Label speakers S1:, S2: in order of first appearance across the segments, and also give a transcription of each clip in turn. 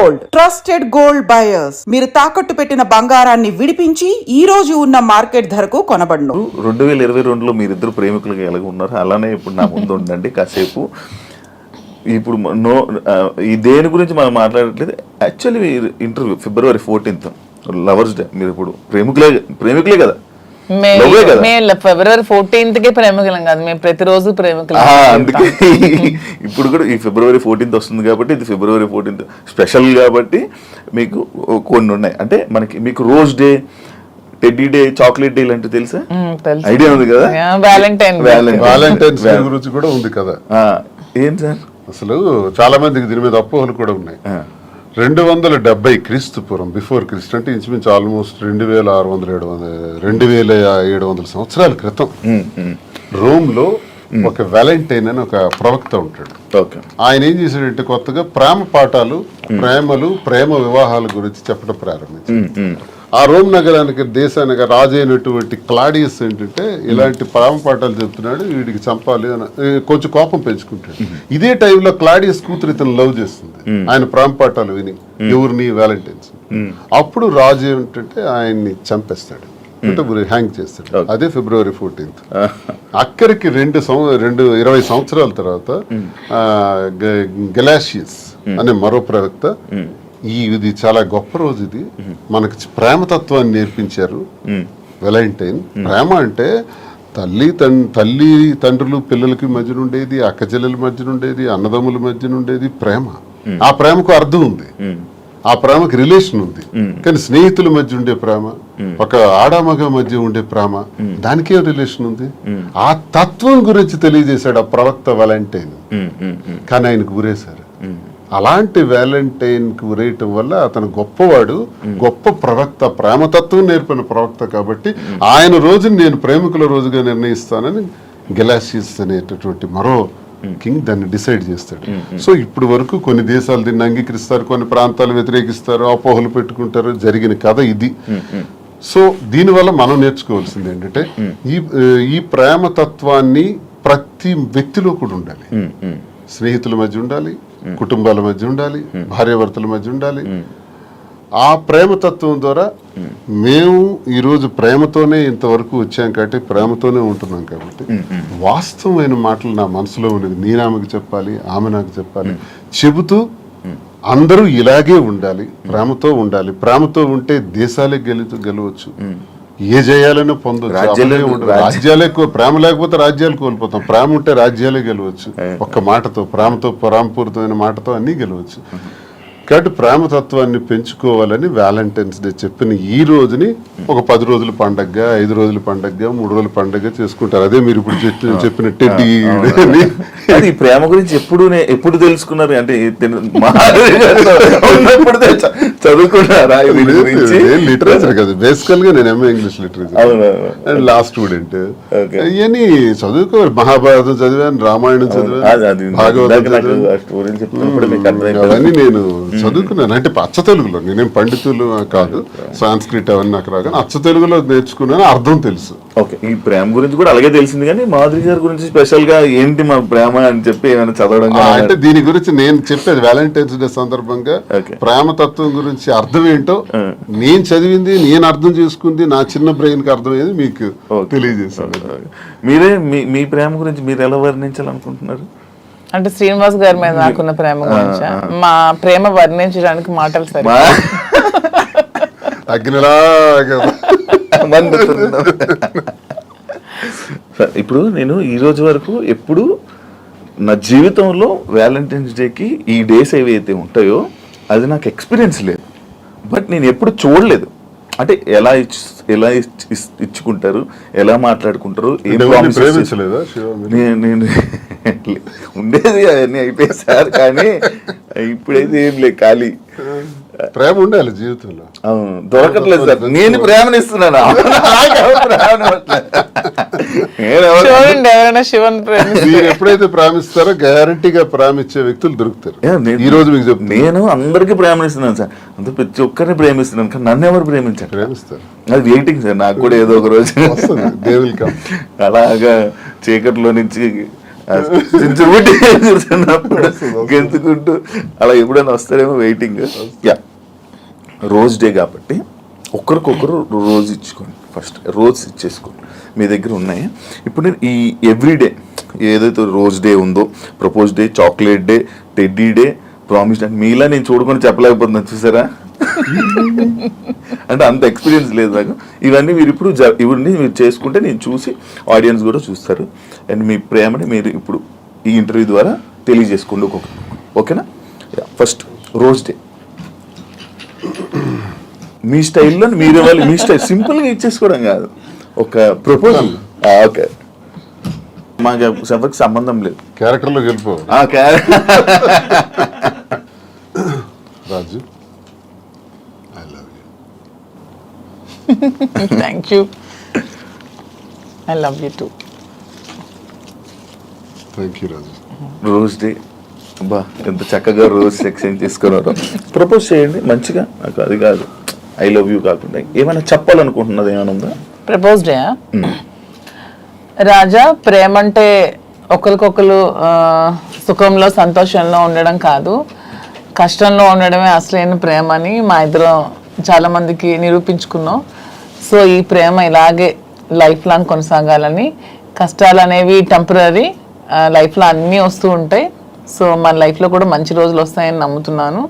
S1: Gold, trusted gold buyers. మీరు తాకట్టు పెట్టిన బంగారాన్ని విడిపించి ఈ రోజు ఉన్న మార్కెట్ ధరకు కొనబడును.
S2: 2022లో మీరిద్దరు ప్రేమికులుగా ఎలాగ ఉన్నారు అలానే ఇప్పుడు నా ముందు ఉండండి కాసేపు. ఇప్పుడు ఈ దేని గురించి మనం మాట్లాడట్లేదు. Actually interview February 14th lovers day. మీరు ఇప్పుడు ప్రేమికులే కదా?
S3: February 14th ప్రేమికులం కాదు, మేము ప్రతిరోజు ప్రేమికులం.
S2: అందుకే ఇప్పుడు కూడా ఈ February 14th వస్తుంది కాబట్టి ఇది February 14th స్పెషల్ కాబట్టి మీకు కొన్ని ఉన్నాయి. అంటే మీకు rose day, teddy day, chocolate day లాంటివి తెలుసా? ఐడియా ఉంది కదా?
S4: వ్యాలంటైన్స్ డే గురించి కూడా ఉంది కదా.
S2: ఏం సార్
S4: అసలు చాలా మందికి దీని మీద అపోహలు కూడా ఉన్నాయి. 270 క్రీస్తు పూర్వం, బిఫోర్ క్రీస్తు అంటే ఇంచుమించు ఆల్మోస్ట్ 2700 సంవత్సరాల క్రితం రోమ్ లో ఒక వ్యాలంటైన్ అని ఒక ప్రవక్త ఉంటాడు. ఆయన ఏం చేశాడంటే కొత్తగా ప్రేమ పాఠాలు, ప్రేమ వివాహాల గురించి చెప్పడం ప్రారంభించాడు. ఆ రోమ్ నగరానికి, దేశానికి రాజు అయినటువంటి క్లాడియస్ ఏంటంటే ఇలాంటి ప్రేమ పాఠాలు చెప్తున్నాడు, వీడికి చంపాలి అని కొంచెం కోపం పెంచుకుంటాడు. ఇదే టైంలో క్లాడియస్ కూతురు ఇతను లవ్ చేస్తుంది, ఆయన ప్రేమ పాఠాలు విని, ఎవరిని, వ్యాలంటైన్స్. అప్పుడు రాజు ఏమిటంటే ఆయన్ని చంపేస్తాడు, అంటే హ్యాంగ్ చేస్తాడు. అదే February 14th. అక్కడికి 20 సంవత్సరాల తర్వాత గెలాషియస్ అనే మరో ప్రవక్త, ఇది చాలా గొప్ప రోజు, ఇది మనకి ప్రేమతత్వాన్ని నేర్పించారు. వ్యాలంటైన్ ప్రేమ అంటే తల్లి తండ్రులు పిల్లలకి మధ్యన ఉండేది, అక్క చెల్లెల మధ్యన ఉండేది, అన్నదమ్ముల మధ్యన ఉండేది ప్రేమ. ఆ ప్రేమకు అర్థం ఉంది, ఆ ప్రేమకి రిలేషన్ ఉంది. కానీ స్నేహితుల మధ్య ఉండే ప్రేమ, ఒక ఆడామగ మధ్య ఉండే ప్రేమ, దానికే రిలేషన్ ఉంది. ఆ తత్వం గురించి తెలియజేశాడు ఆ ప్రవక్త వ్యాలంటైన్. కానీ ఆయనకు గురేశారు. అలాంటి వ్యాలంటైన్ కు గురేయటం వల్ల అతను గొప్పవాడు, గొప్ప ప్రవక్త, ప్రేమతత్వం నేర్పిన ప్రవక్త. కాబట్టి ఆయన రోజుని నేను ప్రేమికుల రోజుగా నిర్ణయిస్తానని గెలాషియస్ అనేటటువంటి మరో కింగ్ దాన్ని డిసైడ్ చేస్తాడు. సో ఇప్పుడు వరకు కొన్ని దేశాలు దీన్ని అంగీకరిస్తారు, కొన్ని ప్రాంతాలు వ్యతిరేకిస్తారు, అపోహలు పెట్టుకుంటారు. జరిగిన కథ ఇది. సో దీనివల్ల మనం నేర్చుకోవాల్సింది ఏంటంటే ఈ ప్రేమతత్వాన్ని ప్రతి వ్యక్తిలో కూడా ఉండాలి. స్నేహితుల మధ్య ఉండాలి, కుటుంబాల మధ్య ఉండాలి, భార్యాభర్తల మధ్య ఉండాలి. ఆ ప్రేమతత్వం ద్వారా మేము ఈరోజు ప్రేమతోనే ఇంతవరకు వచ్చాం కాబట్టి, ప్రేమతోనే ఉంటున్నాం కాబట్టి వాస్తవమైన మాటలు నా మనసులో ఉన్నది నేను ఆమెకు చెప్పాలి, ఆమె నాకు చెప్పాలి. చెబుతూ అందరూ ఇలాగే ఉండాలి, ప్రేమతో ఉండాలి. ప్రేమతో ఉంటే దేశాలే గెలవచ్చు, ఏ జయాలను పొందొచ్చు. రాజ్యాలే ప్రేమ లేకపోతే రాజ్యాలు కోల్పోతాం, ప్రేమ ఉంటే రాజ్యాలే గెలవచ్చు. ఒక్క మాటతో, ప్రేమపూరితమైన మాటతో అన్నీ గెలవచ్చు. కాబట్టి ప్రేమతత్వాన్ని పెంచుకోవాలని వ్యాలంటైన్స్ డే చెప్పిన ఈ రోజుని ఒక 10 రోజుల పండగగా, 5 రోజుల పండగగా, 3 రోజుల పండగగా చేసుకుంటారు. అదే మీరు ఇప్పుడు చెప్పిన టెడ్డీ.
S2: ఈ ప్రేమ గురించి ఎప్పుడు తెలుసుకున్నారు? అంటే చదువుకున్నారా?
S4: లిటరేచర్ కదా బేసికల్ గా. నేను MA English literature and law student. ఇవన్నీ చదువుకోవాలి. మహాభారతం చదివాను, రామాయణం చదివాను, భాగవతం చదివాను. అవన్నీ నేను చదువుకున్నాను. అంటే అచ్చ తెలుగులో, నేనేం పండితులు కాదు, సాంస్క్రిట్ అవన్నీ నాకు రాగానే అచ్చ తెలుగులో నేర్చుకున్నాను, అర్థం తెలుసు.
S2: ఓకే, ఈ ప్రేమ గురించి కూడా అలాగే తెలిసింది. కానీ మాధురి గారి గురించి స్పెషల్ గా ఏంటి మా ప్రేమ అని చెప్పి ఏమైనా చదవడం?
S4: అంటే దీని గురించి నేను చెప్పేది వ్యాలంటైన్స్ డే సందర్భంగా ప్రేమతత్వం గురించి అర్థం ఏంటో నేను చదివింది, నేను అర్థం చేసుకుంది, నా చిన్న బ్రెయిన్ కి అర్థమయ్యేది మీకు తెలియజేశాను.
S2: మీరే మీ ప్రేమ గురించి మీరు ఎలా వర్ణించాలనుకుంటున్నారు?
S3: అంటే శ్రీనివాస్ గారి మీద నాకున్న ప్రేమ గురించి, మా ప్రేమ వర్ణించడానికి మాటలు సరే.
S2: ఇప్పుడు నేను ఈ రోజు వరకు ఎప్పుడు నా జీవితంలో వ్యాలంటైన్స్ డేకి ఈ డేస్ ఏవైతే ఉంటాయో అది నాకు ఎక్స్పీరియన్స్ లేదు. బట్ నేను ఎప్పుడు చూడలేదు. అంటే ఎలా ఇచ్చుకుంటారు, ఎలా మాట్లాడుకుంటారు, నేను ఉండేది అవన్నీ అయిపోయాయి సార్. కానీ ఇప్పుడైతే ఏం లేదు, ఖాళీ.
S4: ప్రేమ ఉండాలి జీవితంలో.
S2: దొరకట్లేదు సార్. నేను ప్రేమనిస్తున్నాను.
S4: మీరు ఎప్పుడైతే ప్రేమిస్తారో గ్యారంటీగా ప్రేమించే వ్యక్తులు దొరుకుతారు. ఈ రోజు మీకు చెప్తాను,
S2: నేను అందరికీ ప్రేమనిస్తున్నాను సార్. అంత ప్రతి ఒక్కరిని ప్రేమిస్తున్నాను. కానీ నన్ను ఎవరు ప్రేమించారు?
S4: ప్రేమిస్తారు.
S2: అది వెయిటింగ్ సార్. నాకు కూడా ఏదో ఒక రోజు అలాగా చీకట్లో నుంచి కూర్చున్నప్పుడు గెంతుకుంటూ అలా ఎప్పుడైనా వస్తారేమో వెయిటింగ్. యా, రోజ్ డే కాబట్టి ఒకరికొకరు రోజు ఇచ్చుకోండి. ఫస్ట్ రోజ్ ఇచ్చేసుకోండి, మీ దగ్గర ఉన్నాయి. ఇప్పుడు నేను ఈ ఎవ్రీడే ఏదైతే రోజ్ డే ఉందో, propose day, chocolate day, teddy day, promise day, మీలా నేను చూడకుండా చెప్పలేకపోతున్నాను. చూసారా, అంటే అంత ఎక్స్పీరియన్స్ లేదు నాకు. ఇవన్నీ మీరు ఇప్పుడు ఇవన్నీ మీరు చేసుకుంటే నేను చూసి ఆడియన్స్ కూడా చూస్తారు. అండ్ మీ ప్రేమని మీరు ఇప్పుడు ఈ ఇంటర్వ్యూ ద్వారా తెలియజేసుకోండి ఒక్కొక్కరు. ఓకేనా? ఫస్ట్ రోజ్ డే మీ స్టైల్లో మీరు ఇవ్వాలి. మీ స్టైల్ సింపుల్గా ఇచ్చేసుకోవడం కాదు, ఒక ప్రపోజల్. ఓకే, మాకు ఎవరికి సంబంధం లేదు,
S4: క్యారెక్టర్లోకి వెళ్ళిపో. Raju, I love you.
S3: Thank you. I love you too.
S4: Thank you Raju.
S2: Rose day, బా ఎంత చక్కగా రోజ్ ఎక్స్చేంజ్ చేసుకున్నారు. ప్రపోజ్ చేయండి మంచిగా. నాకు అది కాదు, ఐ లవ్ యూ కాకుండా ఏమైనా చెప్పాలనుకుంటున్నది ఏమైనా ఉందా?
S3: ప్రపోజ్ డే రాజా, ప్రేమ అంటే ఒకరికొకరు సుఖంలో సంతోషంలో ఉండడం కాదు, కష్టంలో ఉండడమే అసలైన ప్రేమ అని మా ఇద్దరం చాలా మందికి నిరూపించుకున్నాం. సో ఈ ప్రేమ ఇలాగే లైఫ్ లాంగ్ కొనసాగాలని. కష్టాలు అనేవి టెంపరీ, లైఫ్లో అన్నీ వస్తూ ఉంటాయి. సో మన లైఫ్లో కూడా మంచి రోజులు వస్తాయని నమ్ముతున్నాను.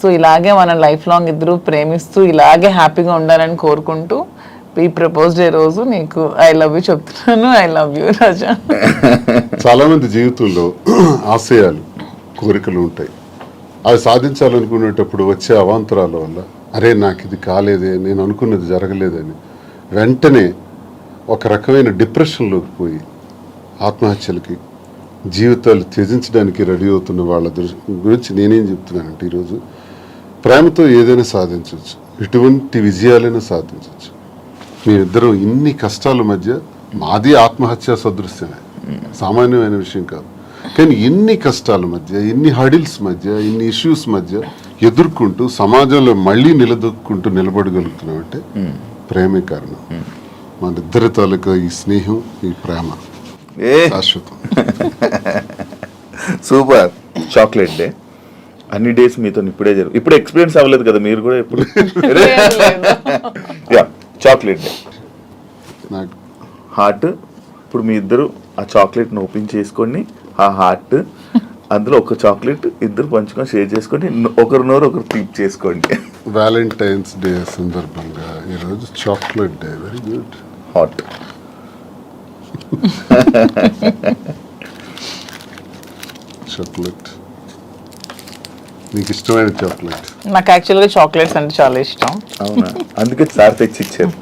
S3: సో ఇలాగే మన లైఫ్ లాంగ్ ఇద్దరు ప్రేమిస్తూ ఇలాగే హ్యాపీగా ఉండాలని కోరుకుంటూ ఈ ప్రపోజ్ డే రోజు నీకు ఐ లవ్ యూ చెప్తున్నాను. ఐ లవ్ యూ రాజా.
S4: చాలా మంది జీవితంలో ఆశయాలు, కోరికలు ఉంటాయి. అవి సాధించాలనుకునేటప్పుడు వచ్చే అవాంతరాల వల్ల అరే నాకు ఇది కాలేదే, నేను అనుకున్నది జరగలేదని వెంటనే ఒక రకమైన డిప్రెషన్లోకి పోయి ఆత్మహత్యలకి, జీవితాలు త్యజించడానికి రెడీ అవుతున్న వాళ్ళ గురించి నేనేం చెప్తున్నానంటే, ఈరోజు ప్రేమతో ఏదైనా సాధించవచ్చు, ఎటువంటి విజయాలైనా సాధించవచ్చు. మేమిద్దరం ఇన్ని కష్టాల మధ్య, మాది ఆత్మహత్య సదృశ్యమే, సామాన్యమైన విషయం కాదు. కానీ ఇన్ని కష్టాల మధ్య, ఇన్ని హడిల్స్ మధ్య, ఇన్ని ఇష్యూస్ మధ్య ఎదుర్కొంటూ సమాజంలో మళ్ళీ నిలదొక్కుంటూ నిలబడగలుగుతున్నామంటే ప్రేమే కారణం. మన ఇద్దరి తాలూకా ఈ స్నేహం, ఈ ప్రేమ శాశ్వతం.
S2: సూపర్. చాక్లెట్ డే అన్ని డేస్ మీతో ఇప్పుడే ఇప్పుడు ఎక్స్పీరియన్స్ అవ్వలేదు కదా మీరు కూడా ఇప్పుడు. యా, చాక్లెట్ డే
S4: నాకు
S2: హార్ట్. ఇప్పుడు మీ ఇద్దరు ఆ చాక్లెట్ని ఓపెన్ చేసుకొని ఆ హార్ట్ అందులో ఒక చాక్లెట్ ఇద్దరు పంచుకొని షేర్ చేసుకొని ఒకరు నోరు ఒకరు తీప్ చేసుకోండి.
S4: వ్యాలంటైన్స్ డే సందర్భంగా ఈరోజు chocolate day. Very good.
S2: Hot.
S4: Chocolate, నీకు ఇష్టమైన చాక్లెట్?
S3: నాకు యాక్చువల్గా చాక్లెట్స్ అంటే చాలా ఇష్టం.
S2: అవునా? అందుకే సార్ తెచ్చి ఇచ్చారు.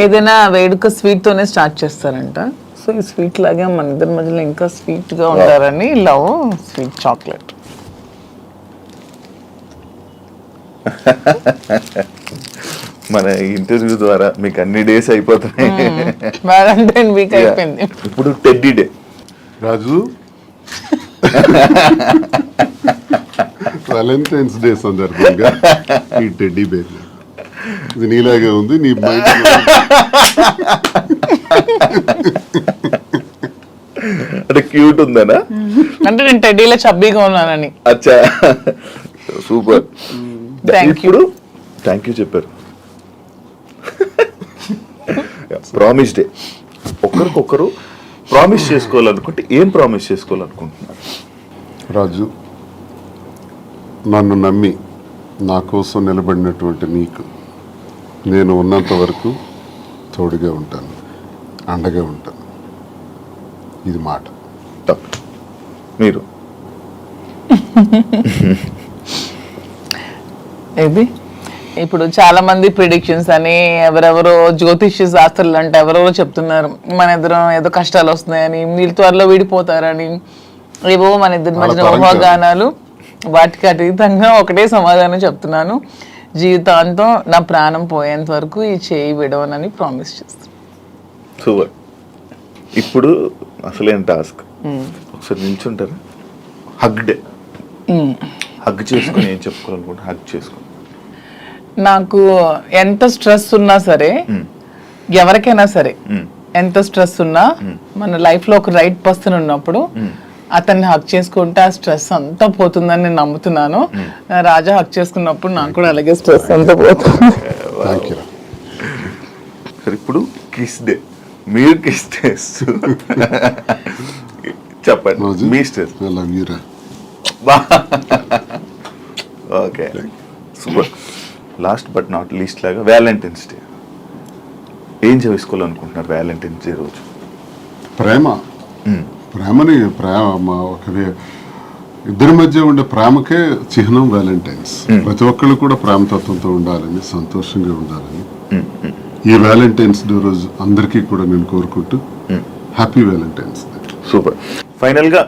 S3: ఏదైనా వేడుక స్వీట్తోనే స్టార్ట్ చేస్తారంట. సో ఈ స్వీట్ లాగే మన ఇద్దరి మధ్యలో ఇంకా స్వీట్గా ఉంటారని లవ్ స్వీట్ చాక్లెట్.
S2: మన ఇంటర్వ్యూ ద్వారా మీకు అన్ని డేస్ అయిపోతున్నాయి.
S3: వ్యాలంటైన్ వీక్ అయిపోయింది.
S2: ఇప్పుడు టెడ్డీ డే.
S4: రాజు, వ్యాలంటైన్స్ డే సందర్భంగా ఈ టెడ్డీ బేర్ ఇది నీలాగే ఉంది, నీ మైండ్
S2: అంటే క్యూట్ ఉందనా?
S3: అంటే నేను టెడ్డీలో చబ్బీగా ఉన్నానని.
S2: అచ్చా, సూపర్.
S3: Thank you.
S2: ఇప్పుడు థ్యాంక్ యూ చెప్పారు. Promise day. ఒకరికొకరు ప్రామిస్ చేసుకోవాలనుకుంటే ఏం ప్రామిస్ చేసుకోవాలనుకుంటున్నారు?
S4: రాజు, నన్ను నమ్మి నా కోసం నిలబడినటువంటి నీకు నేను ఉన్నంత వరకు తోడుగా ఉంటాను, అండగా ఉంటాను. ఇది మాట.
S2: తప్పు. మీరు
S3: ఇది ఇప్పుడు చాలా మంది ప్రిడిక్షన్స్ అని ఎవరెవరో జ్యోతిష్య శాస్త్రులు అంటే ఎవరెవరో చెప్తున్నారు మన ఇద్దరం ఏదో కష్టాలు వస్తున్నాయని, మీరు త్వరలో విడిపోతారని, ఏవో మన ఇద్దరి మధ్యన ఊహాగానాలు. వాటికి అతీతంగా ఒకటే సమాధానం చెప్తున్నాను, జీవితాంతం నా ప్రాణం పోయేంత వరకు ఈ చేయి విడవనని ప్రామిస్ చేస్తాను.
S2: సూపర్. ఇప్పుడు అసలేం టాస్క్. ఒకసారి నిల్చుంటారా? Hug day. హగ్ చేసుకుని ఏం చెప్పుకోవాలనుకుంటే హగ్ చేసుకోండి.
S3: నాకు ఎంత స్ట్రెస్ ఉన్నా సరే, ఎవరికైనా సరే ఎంత స్ట్రెస్ ఉన్నా మన లైఫ్ లో ఒక రైట్ పర్సన్ ఉన్నప్పుడు అతన్ని హక్ చేసుకుంటే ఆ స్ట్రెస్ అంతా పోతుందని నేను నమ్ముతున్నాను. రాజా హక్ చేసుకున్నప్పుడు నాకు కూడా అలాగే స్ట్రెస్ అంతా పోతుంది.
S4: Thank you.
S2: సరే ఇప్పుడు కిస్ డే, మీరు కిస్ చేస్తూ చెప్పండి మీ స్టేజ్.
S4: మీరా
S2: okay super. Last but not least లాగా వ్యాలంటైన్స్ డే ఏం చేసుకోవాలనుకుంటున్నారు? వ్యాలంటైన్స్ డే రోజు
S4: ప్రేమని ఇద్దరి మధ్య ఉండే ప్రేమకే చిహ్నం వ్యాలంటైన్స్. ప్రతి ఒక్కళ్ళు కూడా ప్రేమతత్వంతో ఉండాలని, సంతోషంగా ఉండాలని ఈ వ్యాలంటైన్స్ డే రోజు అందరికీ కూడా నేను కోరుకుంటూ హ్యాపీ వ్యాలంటైన్స్ డే.
S2: సూపర్. ఫైనల్గా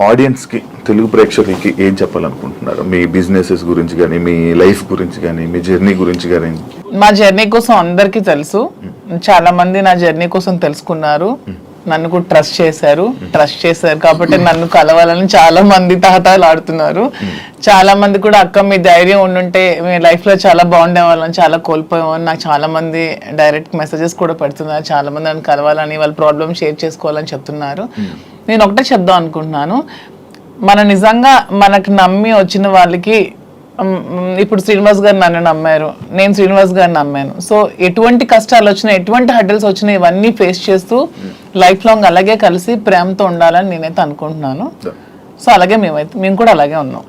S2: ఆడియన్స్కి, తెలుగు ప్రేక్షకులకి ఏం చెప్పాలనుకుంటున్నారు? మీ బిజినెసెస్ గురించి కానీ, మీ లైఫ్ గురించి కానీ, మీ జర్నీ గురించి కానీ.
S3: మా జర్నీ కోసం అందరికీ తెలుసు, చాలా మంది నా జర్నీ కోసం తెలుసుకున్నారు, నన్ను కూడా ట్రస్ట్ చేశారు కాబట్టి నన్ను కలవాలని చాలా మంది తాతాలు ఆడుతున్నారు. చాలా మంది కూడా అక్క మీ ధైర్యం ఉండుంటే మీ లైఫ్ లో చాలా బాగుండేవాళ్ళని, చాలా కోల్పోయామని నాకు చాలా మంది డైరెక్ట్ మెసేజెస్ కూడా పెడుతున్నారు. చాలా మంది నన్ను కలవాలని, వాళ్ళ ప్రాబ్లమ్ షేర్ చేసుకోవాలని చెప్తున్నారు. నేను ఒకటే చెప్దాం అనుకుంటున్నాను, మనం నిజంగా మనకు నమ్మి వచ్చిన వాళ్ళకి, ఇప్పుడు శ్రీనివాస్ గారు నన్ను నమ్మారు, నేను శ్రీనివాస్ గారిని నమ్మాను. సో ఎటువంటి కష్టాలు వచ్చినా, ఎటువంటి హడ్డల్స్ వచ్చినా ఇవన్నీ ఫేస్ చేస్తూ లైఫ్ లాంగ్ అలాగే కలిసి ప్రేమతో ఉండాలని నేనైతే అనుకుంటున్నాను. సో అలాగే మేము కూడా అలాగే ఉన్నాం.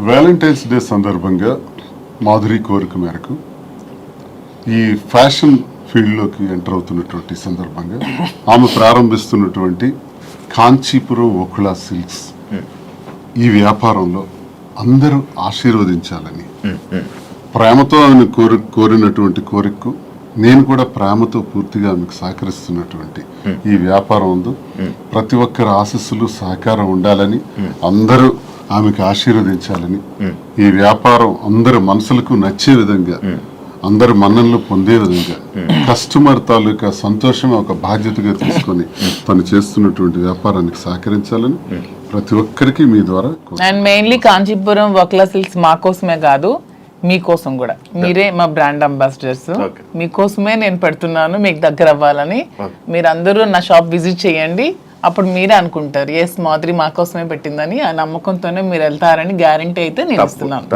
S4: వ్యాలంటైన్స్ డే సందర్భంగా మాధురి కోరిక మేరకు ఈ ఫ్యాషన్ ఫీల్డ్లోకి ఎంటర్ అవుతున్నటువంటి సందర్భంగా ఆమె ప్రారంభిస్తున్నటువంటి కాంచీపురం ఒకుళ సిల్క్స్ ఈ వ్యాపారంలో అందరూ ఆశీర్వదించాలని, ప్రేమతో ఆమెను కోరినటువంటి కోరికకు నేను కూడా ప్రేమతో పూర్తిగా ఆమెకు సహకరిస్తున్నటువంటి ఈ వ్యాపారం ఉంది. ప్రతి ఒక్కరి ఆశీస్సులు, సహకారం ఉండాలని, అందరూ ఆమెకు ఆశీర్వదించాలని, ఈ వ్యాపారం అందరి మనసులకు నచ్చే విధంగా, అందరి మన్ననలు పొందే విధంగా, కస్టమర్ తాలూకా సంతోషం ఒక బాధ్యతగా తీసుకొని తను చేస్తున్నటువంటి వ్యాపారానికి సహకరించాలని ప్రతి ఒక్కరికి మీ ద్వారా.
S3: అండ్ మెయిన్లీ కాంచీపురం వక్లా సిల్క్స్ మా కోసమే కాదు, మీకోసం కూడా. మీరే మా బ్రాండ్ అంబాసిడర్స్, మీకోసమే నేను పెడుతున్నాను, మీకు దగ్గర అవ్వాలని. మీరందరూ నా షాప్ విజిట్ చేయండి, అప్పుడు మీరే అనుకుంటారు ఎస్ మాధురి మా కోసమే పెట్టిందని. ఆ నమ్మకంతోనే మీరు వెళ్తారని గ్యారంటీ అయితే నేను ఇస్తున్నాను.